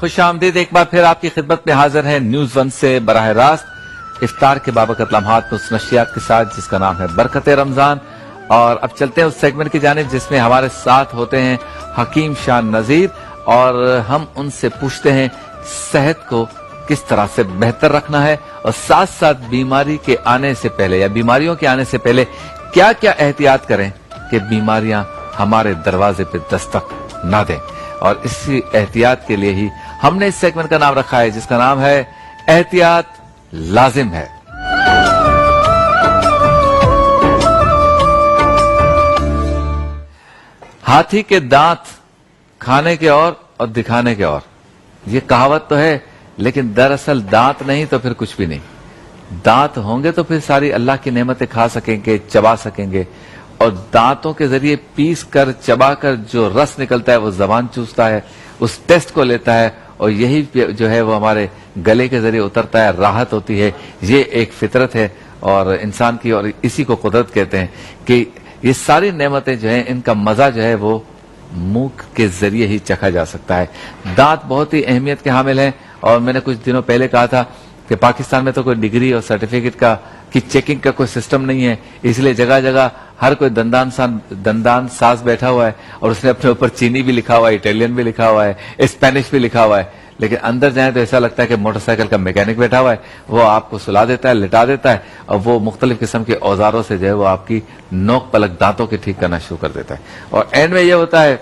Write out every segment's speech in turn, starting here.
खुशामदीद। एक बार फिर आपकी खिदमत में हाजिर है न्यूज वन से बराह रास्त इफ्तार के बाबरकत लम्हात में उस नशियात के साथ जिसका नाम है बरकत रमजान। और अब चलते हैं उस सेगमेंट की जानिब जिसमें हमारे साथ होते हैं हकीम शाह नजीर और हम उनसे पूछते हैं सेहत को किस तरह से बेहतर रखना है और साथ साथ बीमारी के आने से पहले या बीमारियों के आने से पहले क्या क्या एहतियात करें कि बीमारियां हमारे दरवाजे पे दस्तक ना दें। और इसी एहतियात के लिए ही हमने इस सेगमेंट का नाम रखा है जिसका नाम है एहतियात लाजिम है। हाथी के दांत खाने के और दिखाने के और, ये कहावत तो है लेकिन दरअसल दांत नहीं तो फिर कुछ भी नहीं। दांत होंगे तो फिर सारी अल्लाह की नेमतें खा सकेंगे, चबा सकेंगे और दांतों के जरिए पीस कर चबा कर जो रस निकलता है वो जबान चूसता है, उस टेस्ट को लेता है और यही जो है वो हमारे गले के जरिए उतरता है, राहत होती है। ये एक फितरत है और इंसान की, और इसी को कुदरत कहते हैं कि ये सारी नेमतें जो है इनका मजा जो है वो मुंह के जरिए ही चखा जा सकता है। दांत बहुत ही अहमियत के हामिल हैं और मैंने कुछ दिनों पहले कहा था कि पाकिस्तान में तो कोई डिग्री और सर्टिफिकेट की चेकिंग का कोई सिस्टम नहीं है, इसलिए जगह जगह हर कोई दंदान साज बैठा हुआ है और उसने अपने ऊपर चीनी भी लिखा हुआ है, इटालियन भी लिखा हुआ है, स्पेनिश भी लिखा हुआ है। लेकिन अंदर जाए तो ऐसा लगता है कि मोटरसाइकिल का मैकेनिक बैठा हुआ है, वो आपको सुला देता है, लिटा देता है और वो मुख्तलिफ किस्म के औजारों से जो है वो आपकी नोक पलक दांतों के ठीक करना शुरू कर देता है। और एंड में ये होता है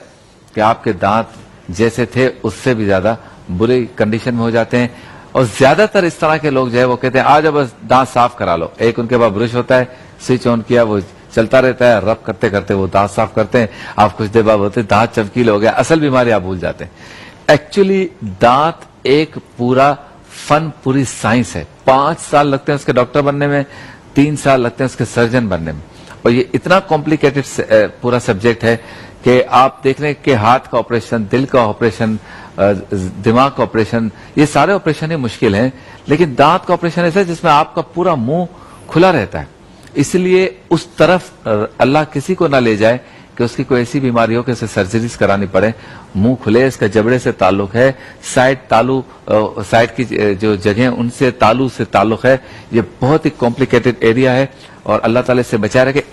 कि आपके दांत जैसे थे उससे भी ज्यादा बुरी कंडीशन में हो जाते हैं। और ज्यादातर इस तरह के लोग जो है वो कहते हैं आज बस दांत साफ करा लो। एक उनके पास ब्रश होता है, स्विच ऑन किया, वो चलता रहता है, रब करते करते वो दांत साफ करते हैं। आप कुछ देर बाद होते दांत चमकीले हो गया, असल बीमारी आप भूल जाते हैं। एक्चुअली दांत एक पूरा फन, पूरी साइंस है। 5 साल लगते हैं उसके डॉक्टर बनने में, 3 साल लगते हैं उसके सर्जन बनने में। और ये इतना कॉम्प्लिकेटेड पूरा सब्जेक्ट है कि आप देख रहे हैं कि हार्ट का ऑपरेशन, दिल का ऑपरेशन, दिमाग का ऑपरेशन, ये सारे ऑपरेशन ही मुश्किल हैं, लेकिन दांत का ऑपरेशन ऐसा है जिसमें आपका पूरा मुंह खुला रहता है। इसलिए उस तरफ अल्लाह किसी को ना ले जाए कि उसकी कोई ऐसी बीमारी हो कि उसे सर्जरीज करानी पड़े। मुंह खुले, इसका जबड़े से ताल्लुक है, साइड की जो जगह उनसे ताल्लुक है। ये बहुत ही कॉम्प्लिकेटेड एरिया है और अल्लाह ताला से बचाए रखे,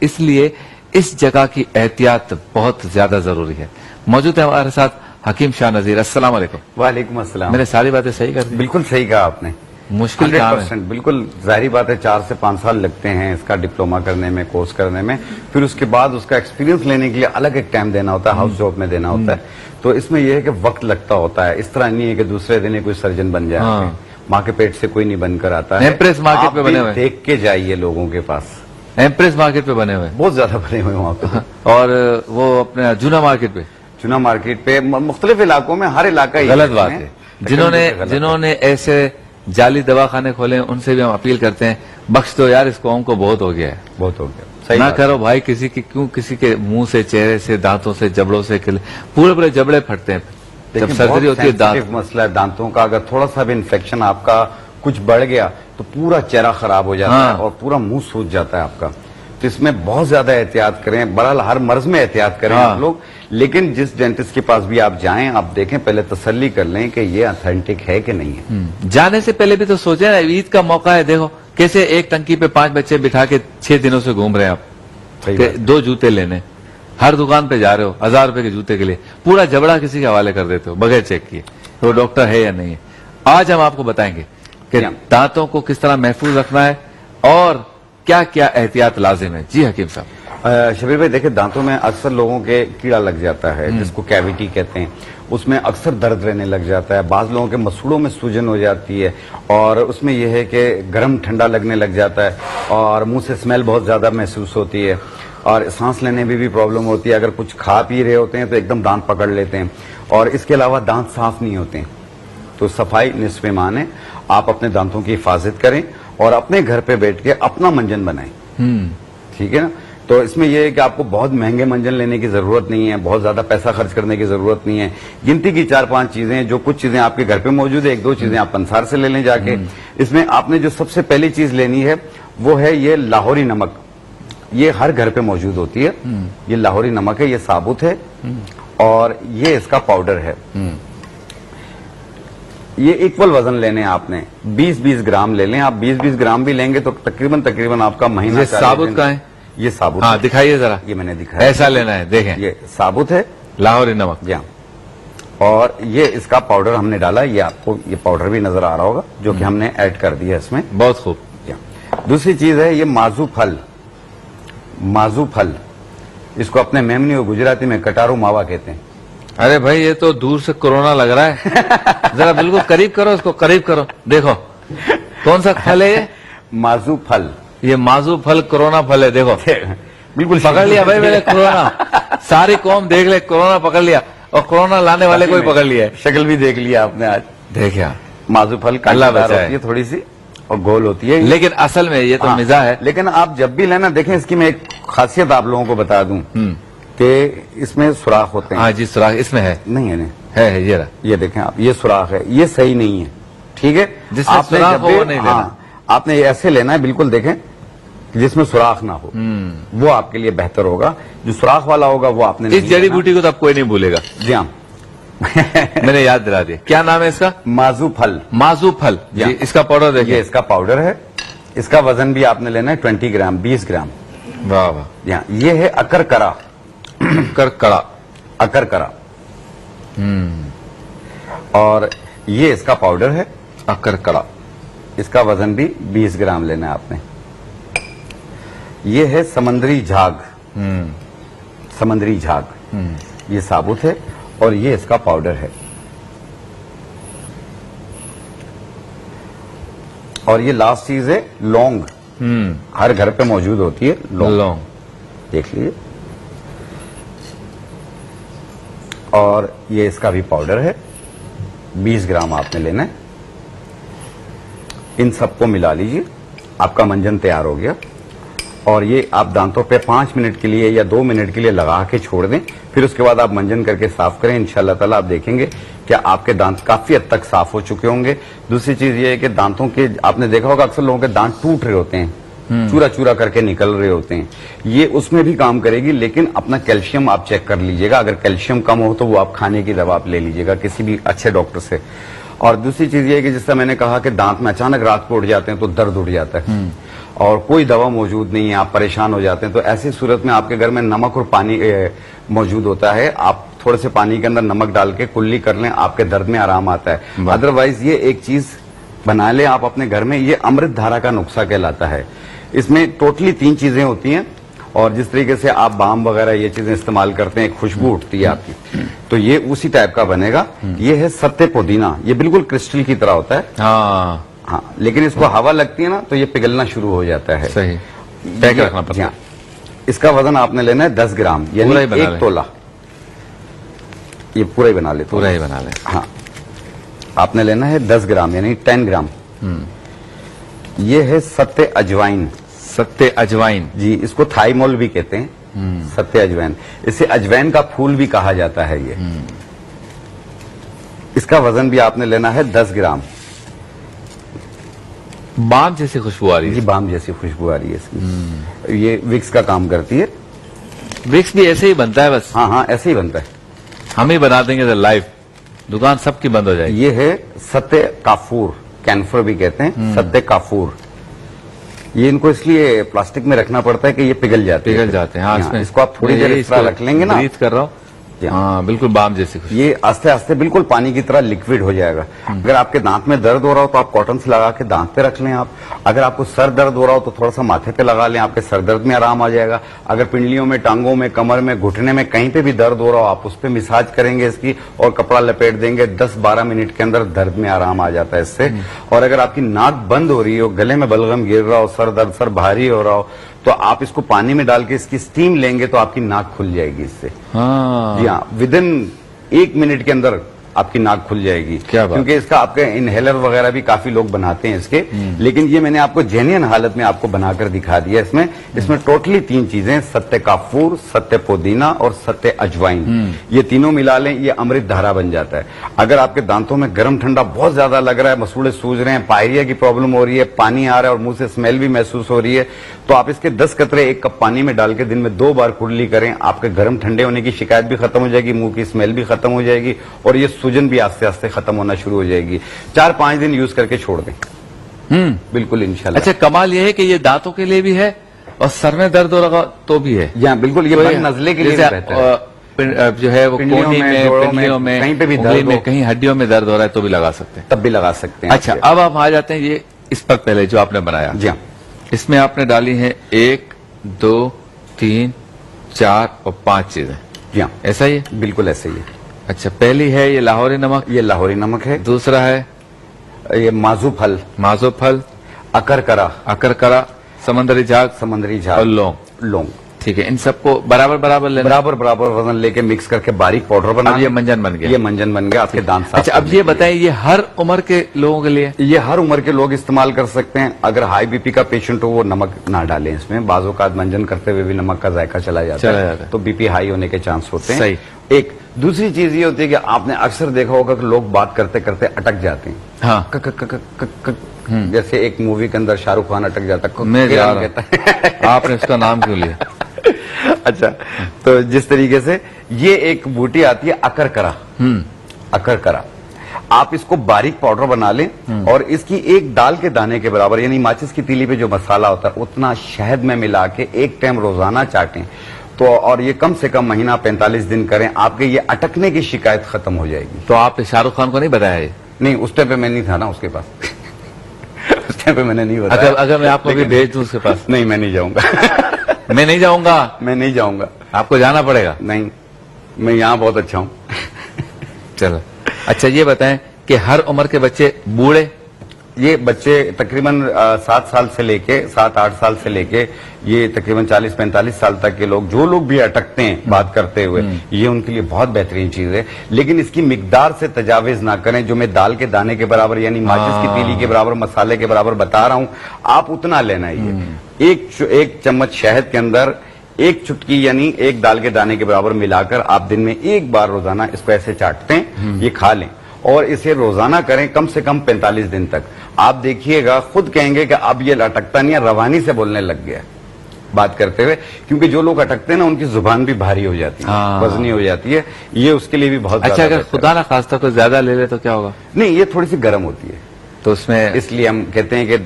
इसलिए इस जगह की एहतियात बहुत ज्यादा जरूरी है। मौजूद है हमारे साथ हकीम शाह नजीर। अस्सलाम वालेकुम। वालेकुम अस्सलाम। मैंने सारी बातें सही कर दी? बिल्कुल सही कहा आपने। मुश्किल काम है, बिल्कुल जाहिर बात है। 4 से 5 साल लगते हैं इसका डिप्लोमा करने में, कोर्स करने में, फिर उसके बाद उसका एक्सपीरियंस लेने के लिए अलग एक टाइम देना होता है, हाउस जॉब में देना होता है। तो इसमें यह है कि वक्त लगता होता है। इस तरह नहीं है कि दूसरे दिन ही कोई सर्जन बन जाए। हाँ। माँ के पेट से कोई नहीं बनकर आता है। एम्प्रेस मार्केट पे बने हुए, देख के जाइए लोगों के पास, एम्प्रेस मार्केट पे बने हुए, बहुत ज्यादा बने हुए वहाँ पे। और वो अपने जूना मार्केट पे मुख्तलिफ इलाकों में, हर इलाका गलत बात है। जिन्होंने ऐसे जाली दवाखाने खोले उनसे भी हम अपील करते हैं, बख्श दो यार, इस कौम को बहुत हो गया है, बहुत हो गया। ना करो भाई किसी के मुंह से, चेहरे से, दांतों से, जबड़ों से पूरे जबड़े फटते हैं जब सर्जरी होती है। दांत मसला है दांतों का, अगर थोड़ा सा भी इन्फेक्शन आपका कुछ बढ़ गया तो पूरा चेहरा खराब हो जाता है और पूरा मुंह सूज जाता है आपका। तो इसमें बहुत ज्यादा एहतियात करें। बहरहाल हर मर्ज में एहतियात करें आप लोग, लेकिन जिस डेंटिस्ट के पास भी आप जाएं, आप देखें, पहले तसल्ली कर लें कि ये ऑथेंटिक है कि नहीं है। जाने से पहले भी तो सोचे ना, ईद का मौका है, देखो कैसे एक टंकी पे 5 बच्चे बिठा के 6 दिनों से घूम रहे हैं आप। 2 जूते लेने, हर दुकान पे जा रहे हो 1000 रुपए के जूते के लिए, पूरा जबड़ा किसी के हवाले कर देते हो बगैर चेक किए तो डॉक्टर है या नहीं है। आज हम आपको बताएंगे कि दांतों को किस तरह महफूज रखना है और क्या क्या एहतियात लाजिम है। जी हकीम साहब। शबीर भाई देखिए, दांतों में अक्सर लोगों के कीड़ा लग जाता है जिसको कैविटी कहते हैं, उसमें अक्सर दर्द रहने लग जाता है। बाज लोगों के मसूड़ों में सूजन हो जाती है और उसमें यह है कि गर्म ठंडा लगने लग जाता है और मुंह से स्मेल बहुत ज्यादा महसूस होती है और सांस लेने में भी प्रॉब्लम होती है। अगर कुछ खा पी रहे होते हैं तो एकदम दांत पकड़ लेते हैं और इसके अलावा दांत साफ नहीं होते हैं। तो सफाई निस्फ़े ईमान है। आप अपने दांतों की हिफाजत करें और अपने घर पे बैठ के अपना मंजन बनाएं। ठीक है ना। तो इसमें यह है कि आपको बहुत महंगे मंजन लेने की जरूरत नहीं है, बहुत ज्यादा पैसा खर्च करने की जरूरत नहीं है। गिनती की 4-5 चीजें, जो कुछ चीजें आपके घर पे मौजूद है, 1-2 चीजें आप पंसार से ले लें जाके। इसमें आपने जो सबसे पहली चीज लेनी है वो है ये लाहौरी नमक। ये हर घर पे मौजूद होती है। ये लाहौरी नमक है, ये साबुत है और ये इसका पाउडर है। ये इक्वल वजन लेने हैं आपने, 20-20 ग्राम ले लें आप। 20-20 ग्राम भी लेंगे तो तकरीबन आपका महीना। ये साबुत का है? ये साबुत। हाँ दिखाइए जरा। ये मैंने दिखाया, ऐसा लेना है, देखें ये साबुत है, लाहौरी नमक। जी हाँ। और ये इसका पाउडर हमने डाला, ये आपको ये पाउडर भी नजर आ रहा होगा जो कि हमने ऐड कर दिया इसमें। बहुत खूब। दूसरी चीज है ये माजू फल। माजू फल, इसको अपने मेमनी और गुजराती में कटारू मावा कहते हैं। अरे भाई ये तो दूर से कोरोना लग रहा है। जरा बिल्कुल करीब करो उसको, करीब करो। देखो कौन सा फल है ये? माजू फल। ये माजू फल कोरोना फल है, देखो। बिल्कुल पकड़ लिया भाई मैंने कोरोना। सारी कौम देख ले, कोरोना पकड़ लिया, और कोरोना लाने वाले को भी पकड़ लिया है। शक्ल भी देख लिया आपने आज। देखिया माजू फल कांटेदार होती है थोड़ी सी और गोल होती है, लेकिन असल में ये तो मिजा है। लेकिन आप जब भी लेना देखें, इसकी मैं एक खासियत आप लोगों को बता दूं कि इसमें सुराख होते हैं। हाँ जी, सुराख इसमें है। नहीं है, नहीं है ये रहा। ये देखें आप, ये सुराख है, ये सही नहीं है, ठीक है। जिसमें सुराख हो वो नहीं लेना। आपने ऐसे लेना है, बिल्कुल देखें जिसमें सुराख ना हो, वो आपके लिए बेहतर होगा। जो सुराख वाला होगा वो आपने इस जड़ी बूटी को तो अब कोई नहीं भूलेगा। जी हाँ। मैंने याद दिला दिया। क्या नाम है इसका? माजू फल। माजू फल जी। इसका पाउडर देखिए, इसका पाउडर है। इसका वजन भी आपने लेना है 20 ग्राम, 20 ग्राम। वाह वाह। यहाँ ये है अकरकरा। अकरकरा, अकरकरा। और ये इसका पाउडर है अकरकरा। इसका वजन भी 20 ग्राम लेना है आपने। ये है समंदरी झाग। समंदरी झाग, ये साबुत है और ये इसका पाउडर है। और ये लास्ट चीज है लौंग। हर घर पे मौजूद होती है लौंग। देख लीजिए। और ये इसका भी पाउडर है, 20 ग्राम आपने लेना है। इन सबको मिला लीजिए, आपका मंजन तैयार हो गया। और ये आप दांतों पे 5 मिनट के लिए या 2 मिनट के लिए लगा के छोड़ दें, फिर उसके बाद आप मंजन करके साफ करें। इंशाल्लाह ताला आप देखेंगे कि आपके दांत काफी हद तक साफ हो चुके होंगे। दूसरी चीज ये है कि दांतों के, आपने देखा होगा अक्सर लोगों के दांत टूट रहे होते हैं, चूरा चूरा करके निकल रहे होते हैं, ये उसमें भी काम करेगी। लेकिन अपना कैल्शियम आप चेक कर लीजिएगा, अगर कैल्शियम कम हो तो वो आप खाने की दवा आप ले लीजिएगा किसी भी अच्छे डॉक्टर से। और दूसरी चीज ये है कि जिससे मैंने कहा कि दांत में अचानक रात को उठ जाते हैं तो दर्द उठ जाता है और कोई दवा मौजूद नहीं है, आप परेशान हो जाते हैं, तो ऐसी सूरत में आपके घर में नमक और पानी मौजूद होता है। आप थोड़े से पानी के अंदर नमक डाल के कुल्ली कर लें, आपके दर्द में आराम आता है। अदरवाइज ये एक चीज बना ले आप अपने घर में, ये अमृत धारा का नुस्खा कहलाता है। इसमें टोटली 3 चीजें होती हैं और जिस तरीके से आप बाम वगैरह ये चीजें इस्तेमाल करते हैं, खुशबू उठती है आपकी, तो ये उसी टाइप का बनेगा। ये है सत्ते पुदीना, ये बिल्कुल क्रिस्टल की तरह होता है। हाँ, लेकिन इसको हवा लगती है ना तो ये पिघलना शुरू हो जाता है। सही, पैक रखना पड़ता है। इसका वजन आपने लेना है 10 ग्राम, यानी 1 तोला। ये पूरा ही बना ले, पूरा ही बना ले। हाँ, आपने लेना है 10 ग्राम यानी 10 ग्राम। ये है सत्ते अजवाइन। सत्ते अजवाइन जी, इसको थाईमोल भी कहते हैं। सत्ते अजवाइन, इसे अजवाइन का फूल भी कहा जाता है। ये इसका वजन भी आपने लेना है 10 ग्राम। बाम जैसी खुशबू आ रही है। जी, बाम जैसी खुशबू आ रही है इसकी। ये विक्स का काम करती है। विक्स भी ऐसे ही बनता है बस? हाँ हाँ, ऐसे ही बनता है। हम ही बना देंगे तो लाइव दुकान सबकी बंद हो जाएगी। ये है सत्ते काफूर, कैनफर भी कहते हैं, सत्ते काफूर। ये इनको इसलिए प्लास्टिक में रखना पड़ता है कि ये पिघल जाते हैं। हाँ, इसमें इसको आप थोड़ी देर एक्स्ट्रा रख लेंगे ना, ब्रीथ कर रहा हूँ। हाँ, बिल्कुल बाम जैसी खुशबू। ये आस्ते आस्ते बिल्कुल पानी की तरह लिक्विड हो जाएगा। अगर आपके दांत में दर्द हो रहा हो तो आप कॉटन से लगा के दांत पे रख लें आप। अगर आपको सर दर्द हो रहा हो तो थोड़ा सा माथे पे लगा लें, आपके सर दर्द में आराम आ जाएगा। अगर पिंडलियों में, टांगों में, कमर में, घुटने में कहीं पे भी दर्द हो रहा हो, आप उस पर मिसाज करेंगे इसकी और कपड़ा लपेट देंगे, 10-12 मिनट के अंदर दर्द में आराम आ जाता है इससे। और अगर आपकी नाक बंद हो रही हो, गले में बलगम गिर रहा हो, सर दर्द, सर भारी हो रहा हो, तो आप इसको पानी में डाल के इसकी स्टीम लेंगे तो आपकी नाक खुल जाएगी इससे। जी हाँ, विदिन 1 मिनट के अंदर आपकी नाक खुल जाएगी। क्या बात? क्योंकि इसका आपके इनहेलर वगैरह भी काफी लोग बनाते हैं इसके, लेकिन ये मैंने आपको जेन्युइन हालत में आपको बनाकर दिखा दिया। इसमें टोटली 3 चीजें, सत्ते काफूर, सत्ते पुदीना और सत्ते अजवाइन, ये तीनों मिला लें, ये अमृत धारा बन जाता है। अगर आपके दांतों में गर्म ठंडा बहुत ज्यादा लग रहा है, मसूड़े सूज रहे हैं, पायरिया की प्रॉब्लम हो रही है, पानी आ रहा है और मुंह से स्मेल भी महसूस हो रही है, तो आप इसके 10 कतरे 1 कप पानी में डाल के दिन में 2 बार कुल्ली करें, आपके गर्म ठंडे होने की शिकायत भी खत्म हो जाएगी, मुंह की स्मेल भी खत्म हो जाएगी और ये सूजन भी आस्ते आस्ते खत्म होना शुरू हो जाएगी। 4-5 दिन यूज करके छोड़ दें। बिल्कुल इंशाल्लाह। अच्छा, कमाल ये है कि ये दांतों के लिए भी है और सर में दर्द हो रहा तो भी है। बिल्कुल, ये बंद नजले के लिए बेहतर है। जो है वो कोहनी में, पिंडलियों में, कहीं पे भी उंगली में, कहीं हड्डियों में दर्द हो रहा है तो भी लगा सकते हैं। तब भी लगा सकते हैं। अच्छा, अब आप आ जाते हैं ये इस पर पहले जो आपने बनाया। जी हाँ। इसमें आपने डाली है 1, 2, 3, 4 और 5 चीजें। जी हाँ, ऐसा ही है? बिल्कुल ऐसा ही है। अच्छा, पहली है ये लाहौरी नमक। ये लाहौरी नमक है। दूसरा है ये माजू फल, अकरकरा, समंदरी झाग और लौंग। ठीक है, इन सबको बराबर बराबर वजन लेके मिक्स करके बारीक पाउडर बना। अब ये मंजन बन गया। ये मंजन बन गया, आपके दांत साफ। अच्छा, अब ये बताइए, ये हर उम्र के लोगों के लिए? ये हर उम्र के लोग इस्तेमाल कर सकते हैं। अगर हाई बीपी का पेशेंट हो वो नमक ना डालें इसमें, बाजों का मंजन करते हुए भी नमक का जायका चला जाता है तो बीपी हाई होने के चांस होते हैं। सही। एक दूसरी चीज ये होती है कि आपने अक्सर देखा होगा कि लोग बात करते करते अटक जाते हैं। हाँ। जैसे एक मूवी के अंदर शाहरुख खान अटक जाता है। मैं जा रहा हूं। आपने इसका नाम क्यों लिया? अच्छा, तो जिस तरीके से ये एक बूटी आती है अकरकरा, आप इसको बारीक पाउडर बना लें और इसकी एक दाल के दाने के बराबर, यानी माचिस की तीली पे जो मसाला होता है उतना शहद में मिला के एक टाइम रोजाना चाटें तो, और ये कम से कम महीना 45 दिन करें, आपके ये अटकने की शिकायत खत्म हो जाएगी। तो आप शाहरुख खान को नहीं बताया ये? नहीं, उस टाइम पे मैं नहीं था ना उसके पास। उस टाइम पे मैंने नहीं बताया। अगर मैं आपको भी भेज दूं उसके पास? नहीं, मैं नहीं जाऊंगा। मैं नहीं जाऊंगा। आपको जाना पड़ेगा? नहीं, मैं यहाँ बहुत अच्छा हूँ। चलो, अच्छा ये बताएं कि हर उम्र के बच्चे, बूढ़े, ये बच्चे तकरीबन 7 साल से लेके 7-8 साल से लेके ये तकरीबन 40-45 साल तक के लोग, जो लोग भी अटकते हैं बात करते हुए, ये उनके लिए बहुत बेहतरीन चीज है। लेकिन इसकी मिकदार से तजाविज ना करें। जो मैं दाल के दाने के बराबर यानी माचिस की तीली के बराबर, मसाले के बराबर बता रहा हूं, आप उतना लेना ही। एक चम्मच शहद के अंदर 1 चुटकी यानी 1 दाल के दाने के बराबर मिलाकर आप दिन में 1 बार रोजाना इसको ऐसे चाटते हैं, ये खा लें और इसे रोजाना करें कम से कम 45 दिन तक। आप देखिएगा, खुद कहेंगे कि अब ये अटकता नहीं है, रवानी से बोलने लग गया बात करते हुए। क्योंकि जो लोग अटकते हैं ना, उनकी जुबान भी भारी हो जाती है, वजनी हो जाती है। ये उसके लिए भी बहुत अच्छा। अगर खुदा ना खास्ता कोई ज्यादा ले ले तो क्या होगा? नहीं, ये थोड़ी सी गर्म होती है तो उसमें, इसलिए हम कहते हैं कि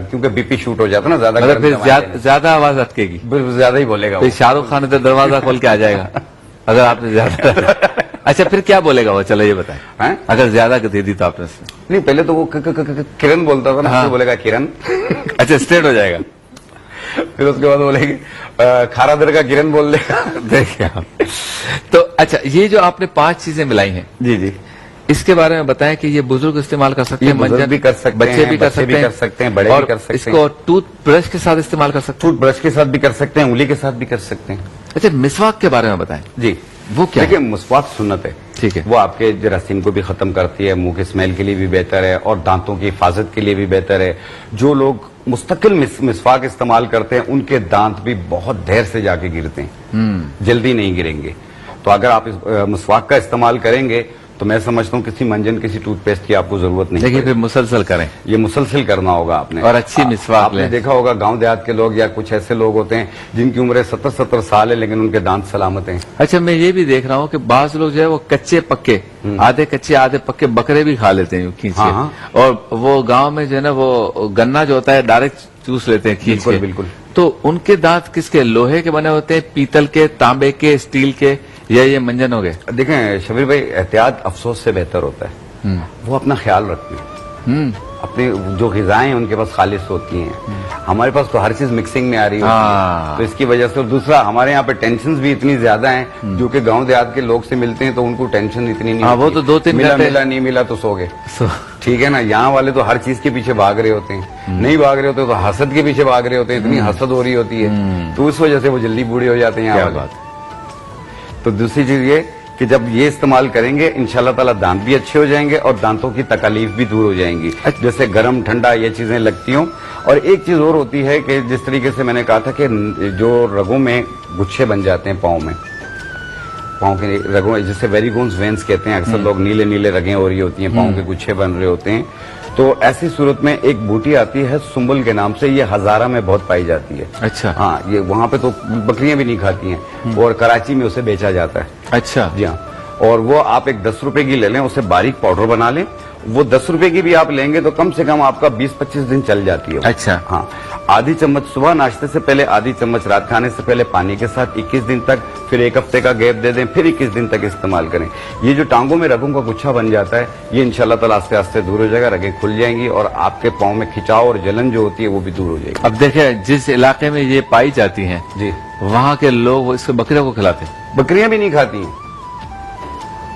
क्योंकि बीपी शूट हो जाता है ना ज्यादा, मतलब फिर ज्यादा आवाज अटकेगी, ज्यादा ही बोलेगा। तो शाहरुख खान तो दरवाजा खोल के आ जाएगा अगर आपने ज्यादा। अच्छा, फिर क्या बोलेगा वो? चलो ये बताएं। अगर ज्यादा दे दी तो आपने? नहीं, पहले तो वो किरण बोलता था ना। हाँ। बोलेगा किरण। अच्छा, स्ट्रेट हो जाएगा। फिर उसके बाद बोलेगी खारा दर का किरण बोल देगा। देखिए आप। तो अच्छा, ये जो आपने 5 चीजें मिलाई हैं, जी, इसके बारे में बताएं कि ये बुजुर्ग इस्तेमाल कर सकते हैं, मंजन भी कर सकते हैं, बच्चे भी कर सकते हैं, बड़े भी कर सकते हैं। इसको टूथब्रश के साथ इस्तेमाल कर सकते हैं? टूथब्रश के साथ भी कर सकते हैं, उंगली के साथ भी कर सकते हैं। अच्छा, मिसवाक के बारे में बताएं। जी, वो क्या? देखिए, मिसवाक सुन्नत है। ठीक है। वो आपके जरासीम को भी खत्म करती है, मुंह के स्मेल के लिए भी बेहतर है और दांतों की हिफाजत के लिए भी बेहतर है। जो लोग मुस्तकिल मिसवाक इस्तेमाल करते हैं उनके दांत भी बहुत देर से जाके गिरते हैं, जल्दी नहीं गिरेंगे। तो अगर आप मिसवाक का इस्तेमाल करेंगे तो मैं समझता हूँ किसी मंजन, किसी टूथपेस्ट की आपको जरूरत नहीं। देखिए, फिर मुसलसल करें, ये मुसलसल करना होगा आपने, और अच्छी मिसवाक आपने देखा होगा गांव देहात के लोग या कुछ ऐसे लोग होते हैं जिनकी उम्र 70-70 साल है लेकिन उनके दांत सलामत हैं। अच्छा, मैं ये भी देख रहा हूँ कि बाज लोग जो है वो कच्चे पक्के, आधे कच्चे आधे पक्के बकरे भी खा लेते हैं खींच के। और वो गाँव में जो है ना, वो गन्ना जो होता है डायरेक्ट चूस लेते हैं खींच के। बिल्कुल। तो उनके दांत किसके, लोहे के बने होते हैं, पीतल के, तांबे के, स्टील के, या ये मंजन हो गए? देखें शबीर भाई, एहतियात अफसोस से बेहतर होता है। वो अपना ख्याल रखते हैं, अपनी जो ग़िज़ाएं उनके पास खालिश होती हैं। हमारे पास तो हर चीज मिक्सिंग में आ रही है, तो इसकी वजह से। और दूसरा, हमारे यहाँ पे टेंशन भी इतनी ज्यादा हैं, जो कि गांव देहात के लोग से मिलते हैं तो उनको टेंशन इतनी नहीं होती। वो तो 2-3 मिला नहीं मिला तो सो गए, ठीक है ना। यहाँ वाले तो हर चीज के पीछे भाग रहे होते हैं, नहीं भाग रहे होते तो हसद के पीछे भाग रहे होते हैं, इतनी हसद हो रही होती है, तो उस वजह से वो जल्दी बूढ़े हो जाते हैं यहाँ वाले। तो दूसरी चीज ये कि जब ये इस्तेमाल करेंगे इंशाल्लाह ताला दांत भी अच्छे हो जाएंगे और दांतों की तकलीफ भी दूर हो जाएंगी, जैसे गर्म ठंडा ये चीजें लगती हों। और एक चीज और होती है कि जिस तरीके से मैंने कहा था कि जो रगों में गुच्छे बन जाते हैं पाँव के रगों, जिसे वेरिगोन्स वेन्स कहते हैं, अक्सर लोग नीले नीले रगें हो रही होती हैं, पाँव के गुच्छे बन रहे होते हैं, तो ऐसी सूरत में एक बूटी आती है सुंबल के नाम से, ये हजारा में बहुत पाई जाती है। अच्छा। हाँ, ये वहां पे तो बकरियां भी नहीं खाती हैं और कराची में उसे बेचा जाता है। अच्छा। जी हाँ। और वो आप एक 10 रुपए की ले लें, उसे बारीक पाउडर बना लें। वो 10 रुपए की भी आप लेंगे तो कम से कम आपका 20-25 दिन चल जाती है। अच्छा। हाँ, आधी चम्मच सुबह नाश्ते से पहले, आधी चम्मच रात खाने से पहले पानी के साथ 21 दिन तक, फिर 1 हफ्ते का गैप दे दें, फिर 21 दिन तक इस्तेमाल करें। ये जो टांगों में रगों का गुच्छा बन जाता है, ये इंशाल्लाह ताला आस्ते आस्ते दूर हो जाएगा, रगें खुल जाएंगी और आपके पाँव में खिंचाव और जलन जो होती है वो भी दूर हो जाएगी। अब देखिए, जिस इलाके में ये पाई जाती हैं जी, वहाँ के लोग इसको बकरियों को खिलाते हैं। बकरियां भी नहीं खाती हैं,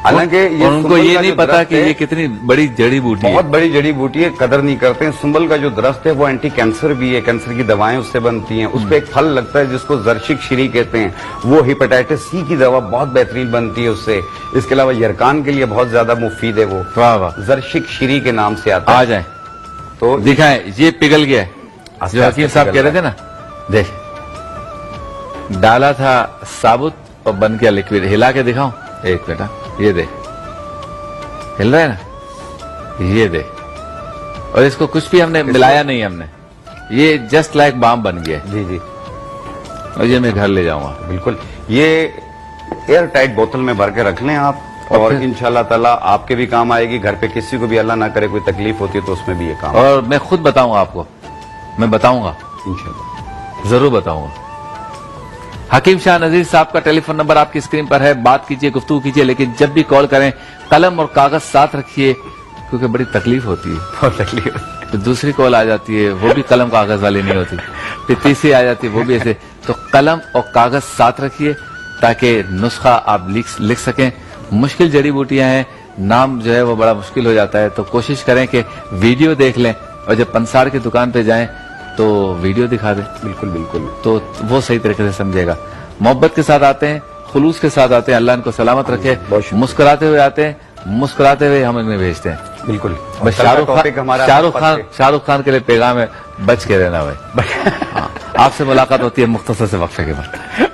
हालांकि ये उनको ये नहीं पता कि ये कितनी बड़ी जड़ी बूटी है, बहुत बड़ी जड़ी बूटी है, कदर नहीं करते हैं। सुंबल का जो दरख्त है वो एंटी कैंसर भी है, कैंसर की दवाएं उससे बनती हैं। उस पे एक फल लगता है जिसको जर्शिक श्री कहते हैं, वो हेपेटाइटिस सी की दवा बहुत बेहतरीन बनती है उससे। इसके अलावा यरकान के लिए बहुत ज्यादा मुफीद है वो, वाह वाह, जर्शिक श्री के नाम से आता है। आ जाए तो दिखाएं, ये पिघल गया है जो हकीम साहब कह रहे थे ना। देख, डाला था साबुत और बन गया लिक्विड। हिला के दिखाऊं? एक बेटा, ये देख, हिल रहा है ना, ये देख। और इसको कुछ भी हमने मिलाया नहीं, हमने ये जस्ट लाइक बाम बन गया। जी जी, और ये मैं घर ले जाऊंगा। बिल्कुल, ये एयर टाइट बोतल में भर के रख लें आप, और इंशाल्लाह ताला आपके भी काम आएगी। घर पे किसी को भी अल्लाह ना करे कोई तकलीफ होती है तो उसमें भी ये काम। और मैं खुद बताऊंगा आपको, मैं बताऊंगा, इंशाल्लाह जरूर बताऊंगा। हकीम शाह नजीर साहब का टेलीफोन नंबर आपकी स्क्रीन पर है। बात कीजिए, गुफ्तगू कीजिए, लेकिन जब भी कॉल करें कलम और कागज साथ रखिए, क्योंकि बड़ी तकलीफ होती है। बहुत तकलीफ। तो दूसरी कॉल आ जाती है, वो भी कलम कागज वाली नहीं होती, फिर तीसरी आ जाती है, वो भी ऐसे। तो कलम और कागज साथ रखिए ताकि नुस्खा आप लिख सकें। मुश्किल जड़ी बूटियां हैं, नाम जो है वो बड़ा मुश्किल हो जाता है, तो कोशिश करें कि वीडियो देख लें, और जब पंसार की दुकान पे जाएं तो वीडियो दिखा दें। बिल्कुल बिल्कुल, तो वो सही तरीके से समझेगा। मोहब्बत के साथ आते हैं, खुलूस के साथ आते हैं, अल्लाह इनको सलामत रखे। मुस्कुराते हुए आते हैं, मुस्कुराते हुए हम इन्हें भेजते हैं। बिल्कुल। बस शाहरुख खान के लिए पैगाम है, बच के रहना भाई। आपसे मुलाकात होती है मुख्तसर से वक्फे के बाद।